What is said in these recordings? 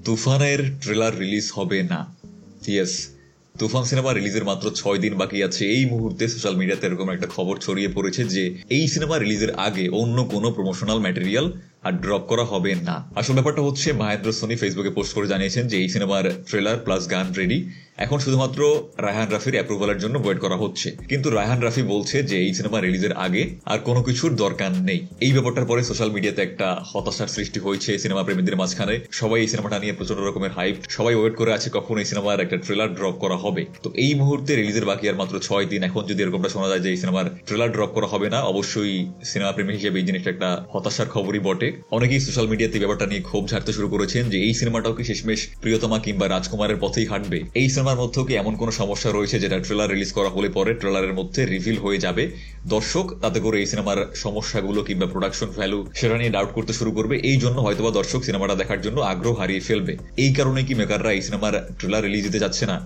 তুফানের trailer release হবে না। ইয়েস, তুফান সিনেমা রিলিজের মাত্র 6 দিন বাকি আছে। এই মুহূর্তে সোশ্যাল মিডিয়াতে এরকম একটা খবর ছড়িয়ে পড়েছে যে এই সিনেমা রিলিজের আগে অন্য কোনো প্রমোশনাল ম্যাটেরিয়াল আর ড্রপ করা হবে না। আসল ব্যাপারটা হচ্ছে, মহেন্দ্র সোনি ফেসবুকে পোস্ট করে জানিয়েছেন যে এই সিনেমার ট্রেলার প্লাস গান রেডি, এখন শুধুমাত্র রায়হান রাফির অ্যাপ্রুভালের জন্য ওয়েট করা হচ্ছে। কিন্তু রায়হান রাফি বলছে যে এই সিনেমা রিলিজের আগে আর কোনো কিছুর দরকার নেই। এই ব্যাপারটার পরে সোশ্যাল মিডিয়াতে একটা হতাশার সৃষ্টি হয়েছে সিনেমা প্রেমীদের মাঝখানে। সবাই এই সিনেমাটা নিয়ে প্রচন্ড রকমের হাইপ, সবাই ওয়েট করে আছে কখন এই সিনেমার একটা ট্রেলার ড্রপ করা হবে। তো এই মুহূর্তে রিলিজের বাকি আর মাত্র 6 দিন, এখন যদি এরকমটা শোনা যায় যে এই সিনেমার ট্রেলার ড্রপ করা হবে না, অবশ্যই সিনেমা প্রেমী হিসেবে এই জিনিসটা একটা হতাশার খবরই বটে। অনেকেই সোশ্যাল মিডিয়াতে ব্যাপারটা নিয়ে ক্ষোভ ঝাড়তে শুরু করেছেন যে এই সিনেমাটাও কি শেষমেশ প্রিয়তমা কিংবা রাজকুমারের পথেই হাঁটবে। এই সিনেমার মধ্যেও কি এমন কোনো সমস্যা রয়েছে যেটা ট্রেলার রিলিজ করা হলে পরে ট্রেলারের মধ্যে রিভিল হয়ে যাবে, দর্শক তাতে করে এই সিনেমার সমস্যাগুলো কিংবা প্রোডাকশন ভ্যালু সেটা নিয়ে ডাউট করতে শুরু করবে। এই জন্য হয়তোবা দর্শক সিনেমাটা দেখার জন্য আগ্রহ হারিয়ে ফেলবে। এই কারণে কি মেকাররা এই সিনেমার ট্রেলার রিলিজ দিতে যাচ্ছে না?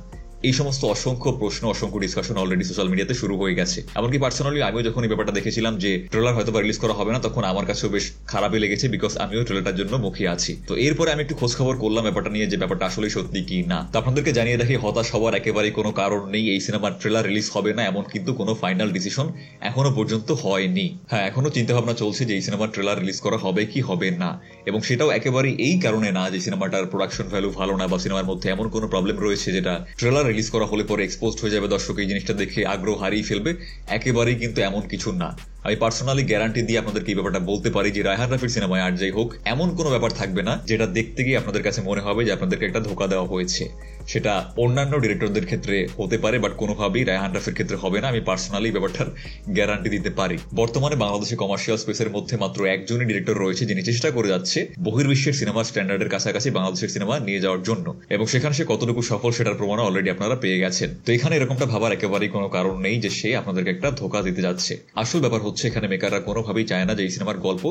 এই সমস্ত অসংখ্য প্রশ্ন, অসংখ্য ডিসকাশন অলরেডি সোশ্যাল মিডিয়াতে শুরু হয়ে গেছে। এমনকি পার্সোনালি আমিও যখন এই ব্যাপারটা দেখেছিলাম যে ট্রেলার হয়তো রিলিজ করা হবে না, তখন আমার কাছেও বেশ খারাপই লেগেছে, বিকজ আমিও ট্রেলারটার জন্য মুখিয়ে আছি। তো এরপরে আমি একটু খোঁজ খবর করলাম ব্যাপারটা নিয়ে, যে ব্যাপারটা আসলে সত্যি কি না। তো আপনাদেরকে জানিয়ে রাখি, হতাশ হওয়ার একেবারেই কোনো কারণ নেই। এই সিনেমার ট্রেলার রিলিজ হবে না এমন কিন্তু কোনো ফাইনাল ডিসিশন এখনো পর্যন্ত হয়নি। হ্যাঁ, এখনো চিন্তা ভাবনা চলছে যে এই সিনেমার ট্রেলার রিলিজ করা হবে কি হবে না, এবং সেটাও একেবারেই এই কারণে না যে সিনেমাটার প্রোডাকশন ভ্যালু ভালো না বা সিনেমার মধ্যে এমন কোনো প্রবলেম রয়েছে যেটা ট্রেলার রিলিজ করা হলে পরে এক্সপোজড হয়ে যাবে, দর্শক এই জিনিসটা দেখে আগ্রহ হারিয়ে ফেলবে। একেবারেই কিন্তু এমন কিছু না। আমি পার্সোনালি গ্যারান্টি দিয়ে আপনাদেরকে এই ব্যাপারটা বলতে পারি যে রায়হান রাফির সিনেমায় আর যাই হোক এমন কোনো ব্যাপার থাকবে না যেটা দেখতে গিয়ে আপনাদের কাছে মনে হবে যে আপনাদেরকে একটা ধোকা দেওয়া হয়েছে। সেটা অন্যান্য ডিরেক্টরদের ক্ষেত্রে হতে পারে, বাট কোনোভাবেই রায়হান রাফির ক্ষেত্রে হবে না। আমি পার্সোনালি ব্যাপারটার গ্যারান্টি দিতে পারি। বর্তমানে বাংলাদেশে কমার্শিয়াল স্পেসের মধ্যে মাত্র একজনই ডিরেক্টর রয়েছে যিনি চেষ্টা করে যাচ্ছে বহির্বিশ্বের সিনেমার স্ট্যান্ডার্ডের কাছাকাছি বাংলাদেশের সিনেমা নিয়ে যাওয়ার জন্য, এবং সেখানে সে কতটুকু সফল সেটার প্রমাণ অলরেডি আপনারা পেয়ে গেছেন। তো এখানে এরকমটা ভাবার একেবারেই কোনো কারণ নেই যে সে আপনাদেরকে একটা ধোকা দিতে যাচ্ছে। আসল ব্যাপার হচ্ছে, এখানে মেকাররা কোনোভাবেই চায় না যে এই সিনেমার গল্প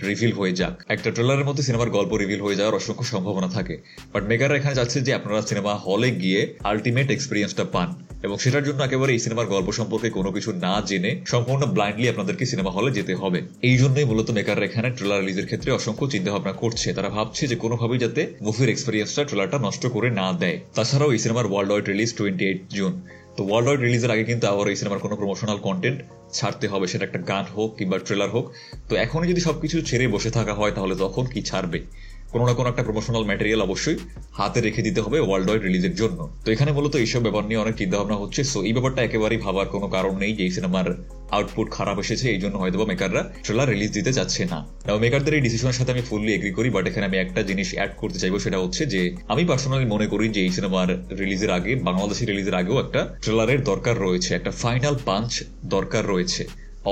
রিভিল হয়ে যাক। একটা ট্রেলারের মধ্যে সিনেমার গল্প রিভিল হয়ে যাওয়ার অসংখ্য সম্ভাবনা থাকে, বাট মেকাররা এখানে চাচ্ছে যে আপনারা সিনেমা হলে গিয়ে আলটিমেট এক্সপিরিয়েন্সটা পান, এবং সেটার জন্য একেবারে এই সিনেমার গল্প সম্পর্কে কোনো কিছু না জেনে সম্পূর্ণ ব্লাইন্ডলি আপনাদেরকে সিনেমা হলে যেতে হবে। এই জন্যই মূলত মেকাররা এখানে ট্রেলার রিলিজের ক্ষেত্রে অসংখ্য চিন্তা ভাবনা করছে। তারা ভাবছে যে কোনোভাবেই যাতে মুভির এক্সপিরিয়েন্সটা ট্রেলারটা নষ্ট করে না দেয়। তাছাড়াও এই সিনেমার ওয়ার্ল্ড ওয়াইড রিলিজ 28 জুন। তো ওয়ার্ল্ড ওয়াইড রিলিজের আগে কিন্তু আবার এই সিনেমার কোনো প্রমোশনাল কন্টেন্ট ছাড়তে হবে, সেটা একটা গান হোক কিংবা ট্রেলার হোক। তো এখনই যদি সবকিছু ছেড়ে বসে থাকা হয় তাহলে তখন কি ছাড়বে? কোনো না কোনো একটা প্রমোশনাল ম্যাটেরিয়াল অবশ্যই হাতে রেখে দিতে হবে ওয়ার্ল্ড ওয়াইড রিলিজের জন্য। তো এখানে মূলত এইসব ব্যাপার নিয়ে অনেক চিন্তা ভাবনা হচ্ছে। সো এই ব্যাপারটা একেবারেই ভাবার কোনো কারণ নেই যে এই সিনেমার আউটপুট খারাপ এসেছে, এই জন্য হয়তো মেকাররা ট্রেলার রিলিজ দিতে যাচ্ছে না। মেকারদের এই ডিসিশনের সাথে আমি ফুললি এগ্রি করি, বাট এখানে আমি একটা জিনিস অ্যাড করতে চাইবো, সেটা হচ্ছে যে আমি পার্সোনালি মনে করি যে এই সিনেমার রিলিজের আগে, বাংলাদেশি রিলিজের আগেও একটা ট্রেলারের দরকার রয়েছে, একটা ফাইনাল পাঞ্চ দরকার রয়েছে।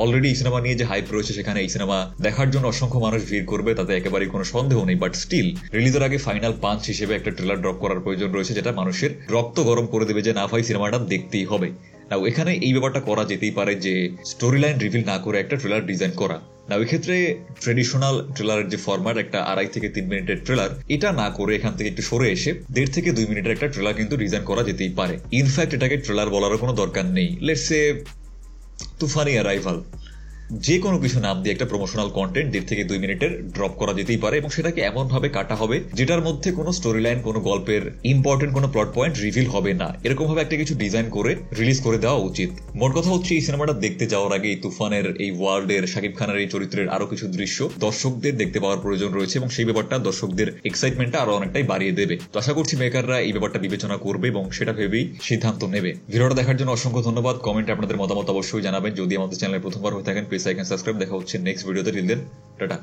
অলরেডি এই সিনেমা নিয়ে যে হাইপ রয়েছে, সেখানে এই সিনেমা দেখার জন্য অসংখ্য মানুষ ভিড় করবে, তাতে একেবারেই কোনো সন্দেহ নেই। বাট স্টিল রিলিজের আগে ফাইনাল পাঞ্চ হিসেবে একটা ট্রেলার ড্রপ করার প্রয়োজন রয়েছে, যেটা মানুষের রক্ত গরম করে দেবে যে না ভাই সিনেমাটা দেখতেই হবে। না, এখানে এই ব্যাপারটা করা যেতেই পারে যে স্টোরি লাইন রিভিল না করে একটা ট্রেলার ডিজাইন করা। না, ওই ক্ষেত্রে ট্রেডিশনাল ট্রেলারের যে ফরম্যাট, একটা 2.5 থেকে 3 মিনিটের ট্রেলার, এটা না করে এখান থেকে একটু সরে এসে 1.5 থেকে 2 মিনিটের একটা ট্রেলার কিন্তু ডিজাইন করা যেতেই পারে। ইনফ্যাক্ট এটাকে ট্রেলার বলারও কোনো দরকার নেই। লেটস সে তুফানি অ্যারাইভাল, যে কোনো কিছু নাম দিয়ে একটা প্রমোশনাল কন্টেন্ট 1.5 থেকে 2 মিনিটের ড্রপ করা যেতেই পারে, এবং সেটাকে এমন ভাবে কাটা হবে যেটার মধ্যে কোনো স্টোরি লাইন, কোনো গল্পের ইম্পর্টেন্ট কোনো প্লট পয়েন্ট রিভিল হবে না। এরকম ভাবে একটা কিছু ডিজাইন করে রিলিজ করে দেওয়া উচিত। মোট কথা হচ্ছে, এই সিনেমাটা দেখতে যাওয়ার আগে তুফানের এই ওয়ার্ল্ডের, শাকিব খানের এই চরিত্রের আরো কিছু দৃশ্য দর্শকদের দেখতে পাওয়ার প্রয়োজন রয়েছে, এবং সেই ব্যাপারটা দর্শকদের এক্সাইটমেন্টটা আরো অনেকটাই বাড়িয়ে দেবে। তো আশা করছি মেকাররা এই ব্যাপারটা বিবেচনা করবে এবং সেটা ভেবেই সিদ্ধান্ত নেবে। ভিডিওটা দেখার জন্য অসংখ্য ধন্যবাদ। কমেন্টে আপনাদের মতামত অবশ্যই জানাবেন। যদি আমাদের চ্যানেলে প্রথমবার হয়ে থাকেন, প্লিজ লাইক এন্ড সাবস্ক্রাইব। দেখা হচ্ছে নেক্সট ভিডিওতে। Till then, tata.